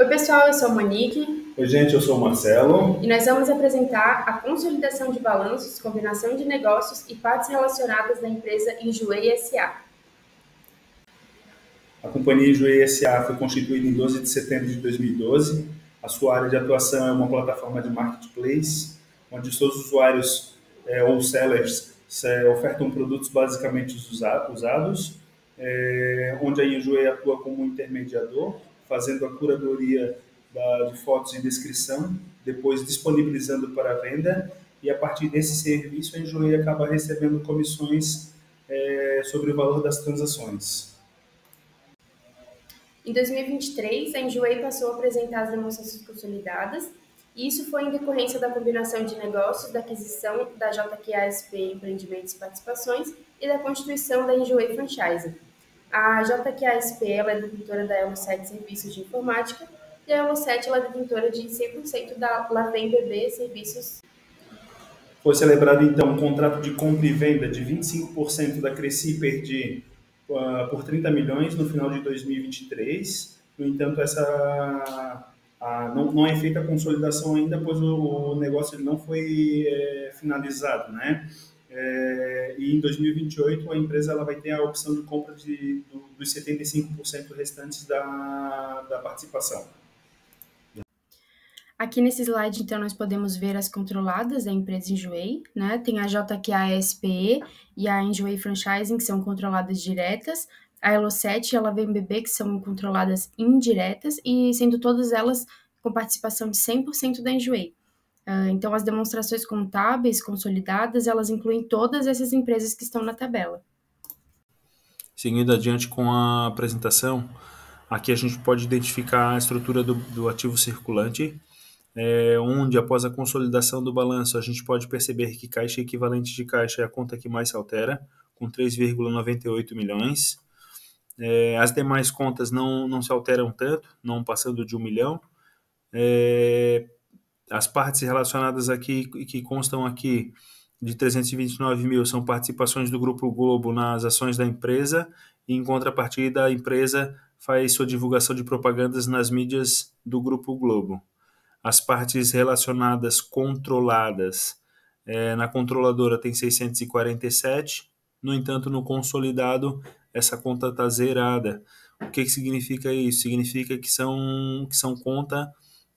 Oi, pessoal, eu sou a Monique. Oi, gente, eu sou o Marcelo. E nós vamos apresentar a consolidação de balanços, combinação de negócios e partes relacionadas da empresa Enjoei S.A. A companhia Enjoei S.A. foi constituída em 12 de setembro de 2012. A sua área de atuação é uma plataforma de marketplace, onde os seus usuários ou sellers ofertam produtos basicamente usados, onde a Enjoei atua como intermediador, fazendo a curadoria de fotos e descrição, depois disponibilizando para venda, e a partir desse serviço a Enjoei acaba recebendo comissões sobre o valor das transações. Em 2023, a Enjoei passou a apresentar as demonstrações consolidadas, e isso foi em decorrência da combinação de negócios, da aquisição da JQASP Empreendimentos e Participações e da constituição da Enjoei Franchise. A JQASP ela é detentora da Elo7 Serviços de Informática e a Elo7 ela é detentora de 100% da Lavem BB Serviços. Foi celebrado, então, um contrato de compra e venda de 25% da Cresci e Perdi por 30 milhões no final de 2023. No entanto, não é feita a consolidação ainda, pois o negócio não foi finalizado, né? E em 2028 a empresa ela vai ter a opção de compra dos 75% restantes da participação. Aqui nesse slide, então, nós podemos ver as controladas da empresa Enjoei, né? Tem a JQA-SPE e a Enjoei Franchising, que são controladas diretas, a Elo7 e a Lavem BB, que são controladas indiretas, e sendo todas elas com participação de 100% da Enjoei. Então, as demonstrações contábeis consolidadas, elas incluem todas essas empresas que estão na tabela. Seguindo adiante com a apresentação, aqui a gente pode identificar a estrutura do ativo circulante, onde após a consolidação do balanço a gente pode perceber que caixa equivalente de caixa é a conta que mais se altera, com 3,98 milhões. As demais contas não se alteram tanto, não passando de 1 milhão. As partes relacionadas aqui, que constam aqui de 329 mil, são participações do Grupo Globo nas ações da empresa, e em contrapartida a empresa faz sua divulgação de propagandas nas mídias do Grupo Globo. As partes relacionadas controladas, na controladora tem 647, no entanto, no consolidado, essa conta está zerada. O que significa isso? Significa que são conta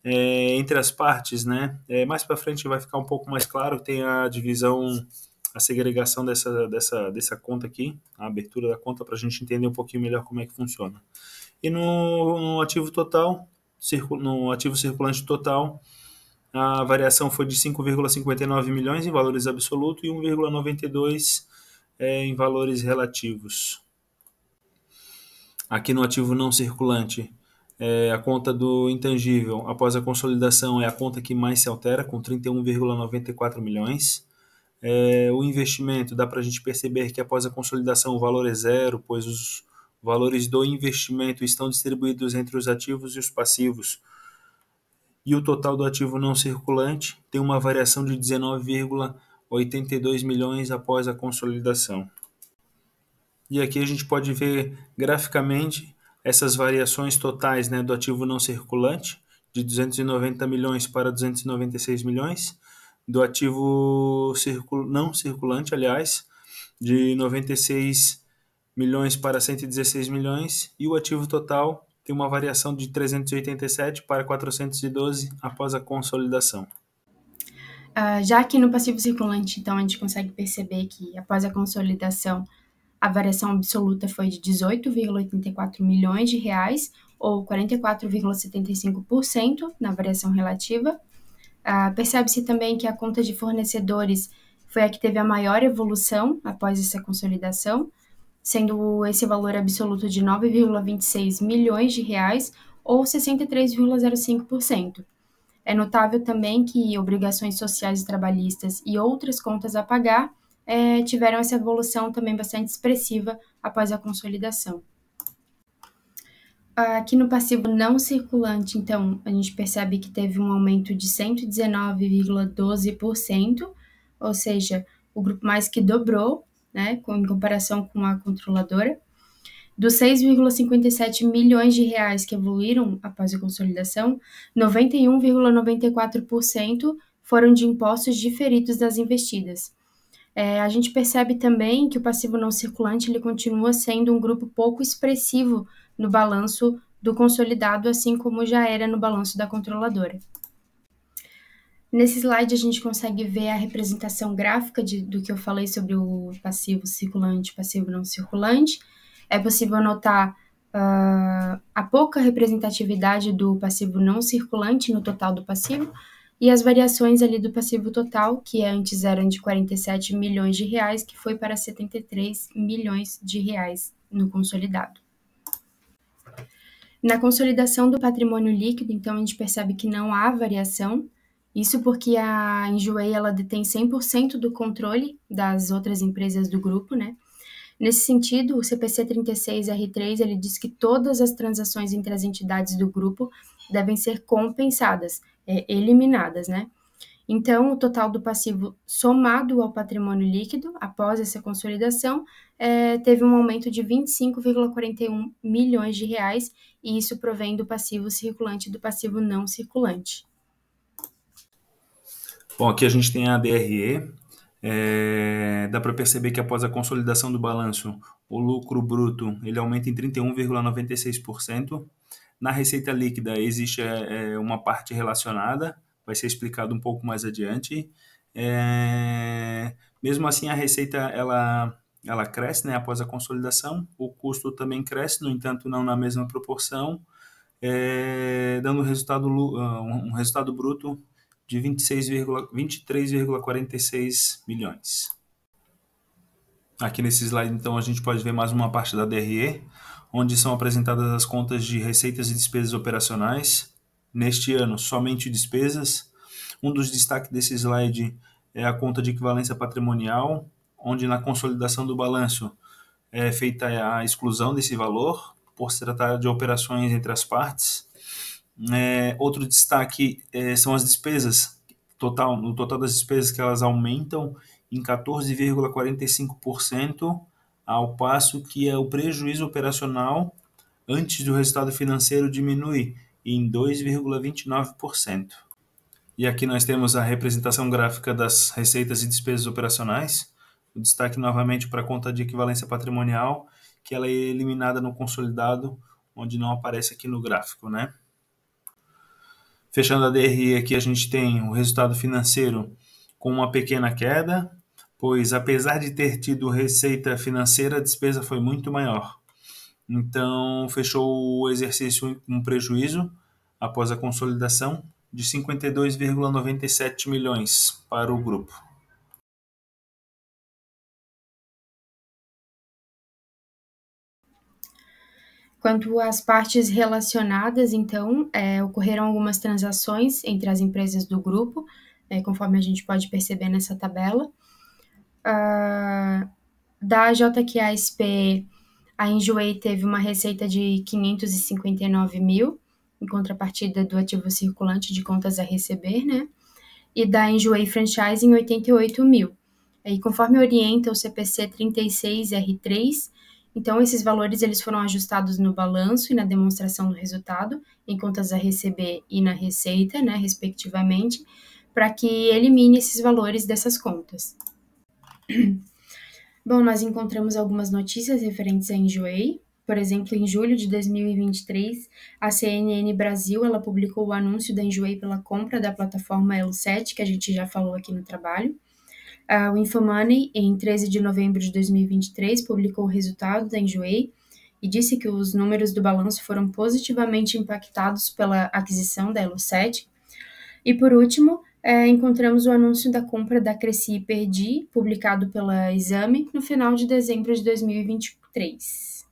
entre as partes, né? Mais para frente vai ficar um pouco mais claro, tem a divisão, a segregação dessa conta aqui, a abertura da conta, para a gente entender um pouquinho melhor como é que funciona. E no ativo total, no ativo circulante total, a variação foi de 5,59 milhões em valores absolutos e 1,92 em valores relativos. Aqui no ativo não circulante, a conta do intangível, após a consolidação, é a conta que mais se altera, com 31,94 milhões. O investimento, dá para a gente perceber que após a consolidação o valor é zero, pois os valores do investimento estão distribuídos entre os ativos e os passivos. E o total do ativo não circulante tem uma variação de 19,82 milhões após a consolidação. E aqui a gente pode ver graficamente essas variações totais, né, do ativo não circulante, de 290 milhões para 296 milhões, do ativo não circulante, aliás, de 96 milhões para 116 milhões, e o ativo total tem uma variação de 387 para 412 após a consolidação. Já aqui no passivo circulante, então, a gente consegue perceber que após a consolidação, a variação absoluta foi de 18,84 milhões de reais, ou 44,75% na variação relativa. Percebe-se também que a conta de fornecedores foi a que teve a maior evolução após essa consolidação, sendo esse valor absoluto de 9,26 milhões de reais, ou 63,05%. É notável também que obrigações sociais e trabalhistas e outras contas a pagar tiveram essa evolução também bastante expressiva após a consolidação. Aqui no passivo não circulante, então, a gente percebe que teve um aumento de 119,12%, ou seja, o grupo mais que dobrou, né, em comparação com a controladora. Dos 6,57 milhões de reais que evoluíram após a consolidação, 91,94% foram de impostos diferidos das investidas. A gente percebe também que o passivo não circulante ele continua sendo um grupo pouco expressivo no balanço do consolidado, assim como já era no balanço da controladora. Nesse slide a gente consegue ver a representação gráfica do que eu falei sobre o passivo circulante e passivo não circulante. É possível notar a pouca representatividade do passivo não circulante no total do passivo e as variações ali do passivo total, que antes eram de 47 milhões de reais, que foi para 73 milhões de reais no consolidado. Na consolidação do patrimônio líquido, então, a gente percebe que não há variação, isso porque a Enjoei, ela detém 100% do controle das outras empresas do grupo, né? Nesse sentido, o CPC 36R3, ele diz que todas as transações entre as entidades do grupo devem ser compensadas, eliminadas, né? Então, o total do passivo somado ao patrimônio líquido, após essa consolidação, teve um aumento de 25,41 milhões de reais, e isso provém do passivo circulante e do passivo não circulante. Bom, aqui a gente tem a DRE. Dá para perceber que após a consolidação do balanço, o lucro bruto ele aumenta em 31,96%. Na receita líquida existe uma parte relacionada, vai ser explicado um pouco mais adiante. Mesmo assim, a receita ela cresce, né, após a consolidação, o custo também cresce, no entanto, não na mesma proporção, dando um resultado bruto de 23,46 milhões. Aqui nesse slide, então, a gente pode ver mais uma parte da DRE, onde são apresentadas as contas de receitas e despesas operacionais. Neste ano, somente despesas. Um dos destaques desse slide é a conta de equivalência patrimonial, onde na consolidação do balanço é feita a exclusão desse valor, por se tratar de operações entre as partes. Outro destaque são as despesas, no total das despesas que elas aumentam em 14,45%, ao passo que o prejuízo operacional antes do resultado financeiro diminui em 2,29%. E aqui nós temos a representação gráfica das receitas e despesas operacionais. O destaque novamente para a conta de equivalência patrimonial, que ela é eliminada no consolidado, onde não aparece aqui no gráfico, né? Fechando a DRE aqui, a gente tem o resultado financeiro com uma pequena queda, pois apesar de ter tido receita financeira, a despesa foi muito maior. Então, fechou o exercício com um prejuízo, após a consolidação, de 52,97 milhões para o grupo. Quanto às partes relacionadas, então, ocorreram algumas transações entre as empresas do grupo, conforme a gente pode perceber nessa tabela. Da JQASP, a Enjoei teve uma receita de 559 mil, em contrapartida do ativo circulante de contas a receber, né? E da Enjoei Franchising, 88 mil. E conforme orienta o CPC 36R3, então, esses valores eles foram ajustados no balanço e na demonstração do resultado, em contas a receber e na receita, né, respectivamente, para que elimine esses valores dessas contas. Bom, nós encontramos algumas notícias referentes à Enjoei. Por exemplo, em julho de 2023, a CNN Brasil ela publicou o anúncio da Enjoei pela compra da plataforma Elo7, que a gente já falou aqui no trabalho. O Infomoney, em 13 de novembro de 2023, publicou o resultado da Enjoei e disse que os números do balanço foram positivamente impactados pela aquisição da Elo7. E, por último, encontramos o anúncio da compra da Cresci e Perdi, publicado pela Exame, no final de dezembro de 2023.